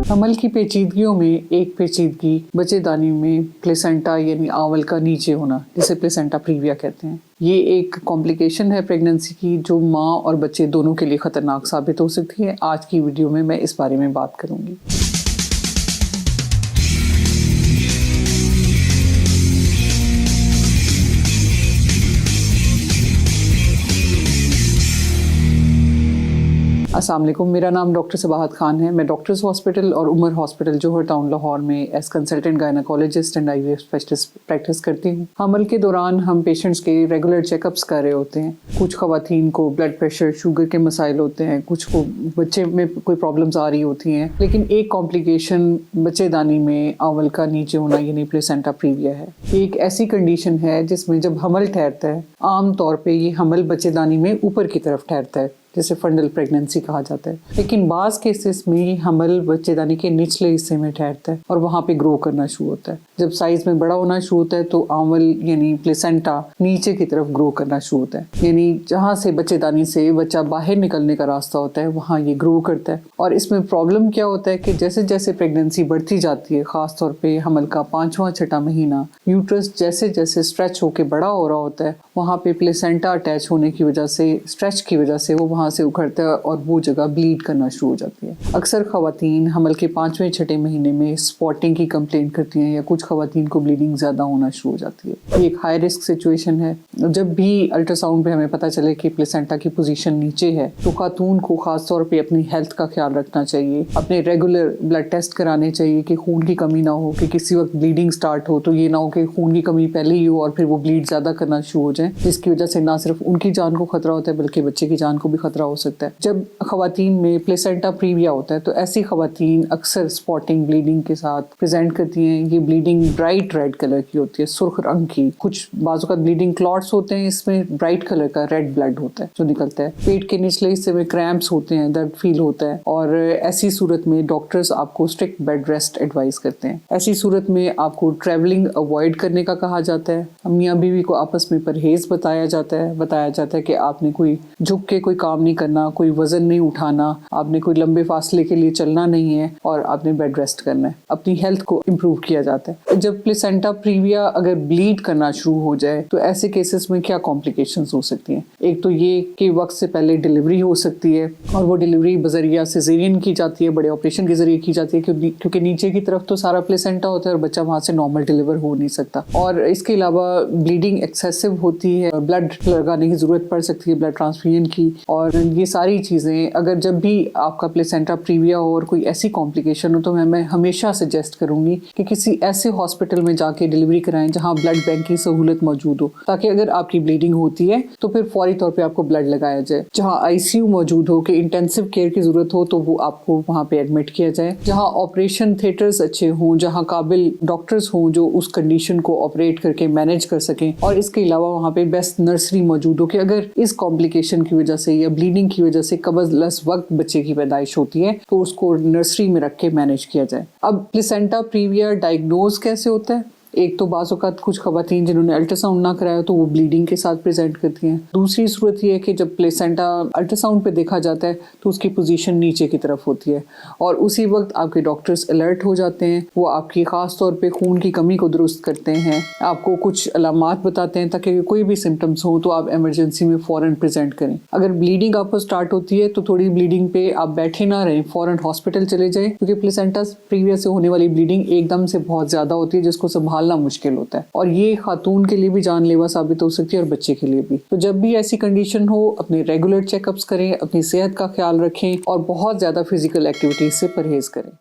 हमल की पेचीदगियों में एक पेचीदगी बच्चेदानी में प्लेसेंटा यानी आंवल का नीचे होना, जिसे प्लेसेंटा प्रीविया कहते हैं। ये एक कॉम्प्लिकेशन है प्रेगनेंसी की जो माँ और बच्चे दोनों के लिए खतरनाक साबित हो सकती है। आज की वीडियो में मैं इस बारे में बात करूंगी। अस्सलाम वालेकुम, मेरा नाम डॉक्टर सबाहत खान है। मैं डॉक्टर्स हॉस्पिटल और उमर हॉस्पिटल जोहर टाउन लाहौर में as consultant gynaecologist and IVF specialist practice करती हूँ। हमल के दौरान हम पेशेंट्स के रेगुलर चेकअप्स कर रहे होते हैं। कुछ खवातीन को ब्लड प्रेशर, शुगर के मसाइल होते हैं, कुछ को बच्चे में कोई प्रॉब्लम्स आ रही होती हैं, लेकिन एक कॉम्प्लिकेशन बच्चेदानी में आंवल का नीचे होना यानी प्लेसेंटा प्रीविया है। एक ऐसी कंडीशन है जिसमें जब हमल ठहरता है, आम तौर पर ये हमल बच्चेदानी में ऊपर की तरफ ठहरता है, जिसे फंडल प्रेगनेंसी कहा जाता है। लेकिन बाज़ केसेस में हमल बच्चेदानी के निचले हिस्से में ठहरता है और वहाँ पे ग्रो करना शुरू होता है। जब साइज में बड़ा होना शुरू होता है तो आंवल यानी प्लेसेंटा नीचे की तरफ ग्रो करना शुरू होता है, यानी जहाँ से बच्चेदानी से बच्चा बाहर निकलने का रास्ता होता है वहाँ ये ग्रो करता है। और इसमें प्रॉब्लम क्या होता है कि जैसे जैसे प्रेगनेंसी बढ़ती जाती है, खासतौर पर हमल का 5वां 6वां महीना, यूट्रस जैसे जैसे स्ट्रेच होकर बड़ा हो रहा होता है, वहाँ पे प्लेसेंटा अटैच होने की वजह से, स्ट्रेच की वजह से वो वहाँ से उखड़ता है और वो जगह ब्लीड करना शुरू हो जाती है। अक्सर खवातीन हमल के 5वें 6ठे महीने में स्पॉटिंग की कंप्लेंट करती हैं या कुछ खवातीन को ब्लीडिंग ज़्यादा होना शुरू हो जाती है। ये एक हाई रिस्क सिचुएशन है। जब भी अल्ट्रासाउंड पे हमें पता चले कि प्लेसेंटा की पोजीशन नीचे है तो खातून को खासतौर पे अपनी हेल्थ का ख्याल रखना चाहिए। अपने रेगुलर ब्लड टेस्ट कराने चाहिए कि खून की कमी ना हो, कि किसी वक्त ब्लीडिंग स्टार्ट हो तो ये ना हो कि खून की कमी पहले ही हो और फिर वो ब्लीड ज़्यादा करना शुरू हो जाए, जिसकी वजह से ना सिर्फ उनकी जान को खतरा होता है बल्कि बच्चे की जान को भी खतरा हो सकता है। जब खवातीन में प्लेसेंटा प्रीविया होता है तो ऐसी खवातीन अक्सर स्पॉटिंग ब्लीडिंग के साथ प्रेजेंट करती हैं। ये ब्लीडिंग ब्राइट रेड कलर की होती है, सुर्ख रंग की। कुछ बाजू का ब्लीडिंग क्लॉट्स होते हैं, इसमें ब्राइट कलर का रेड ब्लड होता है जो निकलता है। पेट के निचले हिस्से में क्रैम्प्स होते हैं, दर्द फील होता है और ऐसी सूरत में डॉक्टर्स आपको स्ट्रिक्ट बेड रेस्ट एडवाइस करते हैं। ऐसी सूरत में आपको ट्रैवलिंग अवॉइड करने का कहा जाता है। मियाँ बीवी को आपस में परहेज बताया जाता है कि आपने कोई झुक के कोई काम नहीं करना, कोई वजन नहीं उठाना, आपने कोई लंबे फासले के लिए चलना नहीं है और आपने बेड रेस्ट करना है। अपनी हेल्थ को इम्प्रूव किया जाता है। जब प्लेसेंटा प्रीविया अगर ब्लीड करना शुरू हो जाए तो ऐसे केसेस में क्या कॉम्प्लिकेशंस हो सकती हैं? एक तो ये कि वक्त से पहले डिलीवरी हो सकती है और वो डिलीवरी बजरिया सिजेरियन की जाती है, बड़े ऑपरेशन के जरिए की जाती है, क्योंकि नीचे की तरफ तो सारा प्लेसेंटा होता है और बच्चा वहां से नॉर्मल डिलीवर हो नहीं सकता। और इसके अलावा ब्लीडिंग एक्सेसिव होती है, ब्लड लगाने की जरूरत पड़ सकती है, ब्लड ट्रांसफ्यूजन की। और ये सारी चीज़ें अगर जब भी आपका प्लेसेंटा प्रीविया हो और कोई ऐसी कॉम्प्लिकेशन हो तो मैं हमेशा सजेस्ट करूंगी कि किसी ऐसे हॉस्पिटल में जाके डिलीवरी कराएं जहां ब्लड बैंक की सहूलत मौजूद हो, ताकि अगर आपकी ब्लीडिंग होती है तो फिर फौरी तौर पे आपको ब्लड लगाया जाए। जहां आईसीयू मौजूद हो, कि इंटेंसिव केयर की जरूरत हो तो वो आपको वहां पे एडमिट किया जाए। जहां ऑपरेशन थिएटर्स अच्छे हों, जहां काबिल डॉक्टर्स हों जो उस कंडीशन को ऑपरेट करके मैनेज कर सकें। और इसके अलावा वहाँ पे बेस्ट नर्सरी मौजूद हो कि अगर इस कॉम्प्लिकेशन की वजह से या ब्लीडिंग की वजह से कबज़ वक्त बच्चे की पैदाइश होती है तो उसको नर्सरी में रख के मैनेज किया जाए। अब प्लेसेंटा प्रीविया डायग्नोज कैसे होता है? एक तो बाज़ औक़ात कुछ खवातीन जिन्होंने अल्ट्रासाउंड ना कराया तो वो ब्लीडिंग के साथ प्रेजेंट करती हैं। दूसरी सूरत ये है कि जब प्लेसेंटा अल्ट्रासाउंड पे देखा जाता है तो उसकी पोजीशन नीचे की तरफ होती है और उसी वक्त आपके डॉक्टर्स अलर्ट हो जाते हैं। वो आपकी ख़ास तौर पे खून की कमी को दुरुस्त करते हैं, आपको कुछ अलामात बताते हैं ताकि कोई भी सिम्टम्स हो तो आप एमरजेंसी में फ़ौरन प्रेजेंट करें। अगर ब्लीडिंग आपको स्टार्ट होती है तो थोड़ी ब्लीडिंग पे आप बैठे ना रहें, फ़ौरन हॉस्पिटल चले जाएँ, क्योंकि प्लेसेंटा प्रीविया से होने वाली ब्लीडिंग एकदम से बहुत ज़्यादा होती है जिसको संभालना मुश्किल होता है और ये खातून के लिए भी जानलेवा साबित हो सकती है और बच्चे के लिए भी। तो जब भी ऐसी कंडीशन हो अपने रेगुलर चेकअप्स करें, अपनी सेहत का ख्याल रखें और बहुत ज़्यादा फिजिकल एक्टिविटीज से परहेज करें।